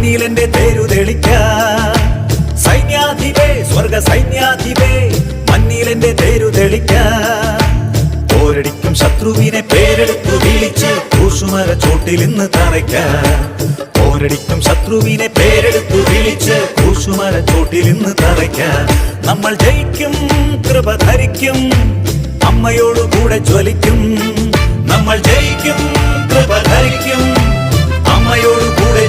മണ്ണിലെന്റെ തേരു തെളിക്കാൻ സൈന്യാധിപേ സ്വർഗ സൈന്യാധിപേ മണ്ണിലെന്റെ തേരു തെളിക്കാൻ പോരടിക്കും ശത്രുവിനെ പേരെടുത്തു വിളിച്ച് ക്രൂശുമര ചോട്ടിൽ ഇന്ന് തറയ്ക്കാൻ പോരടിക്കും ശത്രുവിനെ പേരെടുത്തു വിളിച്ച് ക്രൂശുമര ചോട്ടിൽ ഇന്ന് തറയ്ക്കാൻ നമ്മൾ ജയിക്കും കൃപ ധരിക്കും അമ്മയോടുകൂടെ ജ്വലിക്കും നമ്മൾ ജയിക്കും കൃപ ധരിക്കും അമ്മയോടുകൂടെ